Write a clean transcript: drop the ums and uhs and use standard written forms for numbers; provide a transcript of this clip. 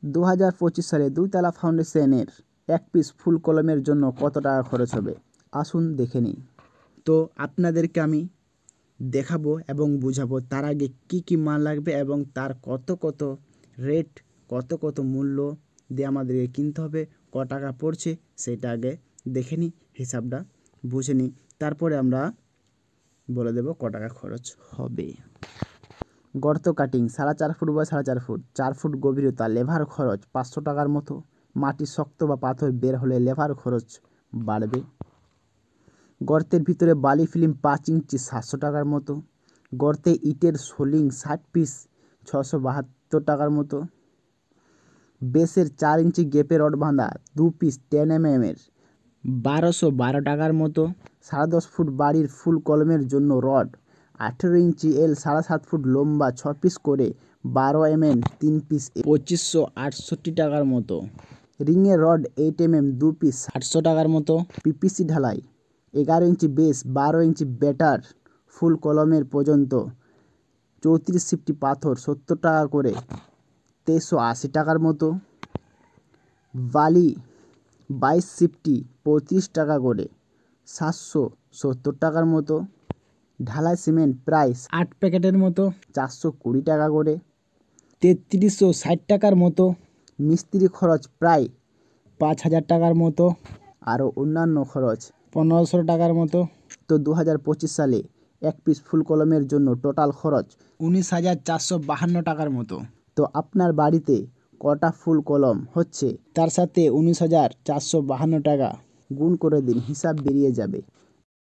2025 সালে 2 তলা ফাউন্ডেশনের 1 পিস ফুল কলমের জন্য কত টাকা খরচ হবে আসুন দেখে নিই। তো আপনাদেরকে আমি দেখাবো এবং বুঝাবো তার আগে কি কি মাল লাগবে এবং তার কত রেট কত মূল্য দিয়ে আমাদেরকে কিনতে হবে, ক টাকা পড়ছে সেটা আগে দেখে নিই, হিসাবটা বুঝে নিই, তারপরে আমরা বলে দেব ক টাকা খরচ হবে। গর্ত কাটিং 4.5 ফুট বা 4.5 ফুট, 4 ফুট গভীরতা, লেবার খরচ 500 টাকার মতো। মাটি শক্ত বা পাথর বের হলে লেবার খরচ বাড়বে। গর্তের ভিতরে বালি ফিল্ম 5 ইঞ্চি 700 টাকার মতো। গর্তে ইটের সোলিং 60 পিস 672 টাকার মতো। বেসের 4 ইঞ্চি গেপে রড বাঁধা 2 পিস 10 mm এর 1212 টাকার মতো। 10.5 ফুট বাড়ির ফুল কলমের জন্য রড 18 ইঞ্চি এল 7.5 ফুট লম্বা 6 পিস করে 12 mm 3 পিস 2568 টাকার মতো। রিংয়ের রড 8 mm 2 পিস 800 টাকার মতো। পিপিসি ঢালাই 11 ইঞ্চি বেস 12 ইঞ্চি বেটার ফুল কলমের পর্যন্ত 34 সিফটি পাথর 70 টাকা করে 2380 টাকার মতো। বালি 22 সিফটি 35 টাকা করে 770 টাকার মতো। ঢালাই সিমেন্ট প্রাইস 8 প্যাকেটের মতো 420 টাকা করে 3360 টাকার মতো। মিস্ত্রি খরচ প্রায় 5000 টাকার মতো, আরও অন্যান্য খরচ 1500 টাকার মতো। তো 2025 সালে 1 পিস ফুল কলমের জন্য টোটাল খরচ 19,452 টাকার মতো। তো আপনার বাড়িতে কটা ফুল কলম হচ্ছে তার সাথে 19,452 টাকা গুণ করে দিন, হিসাব বেরিয়ে যাবে।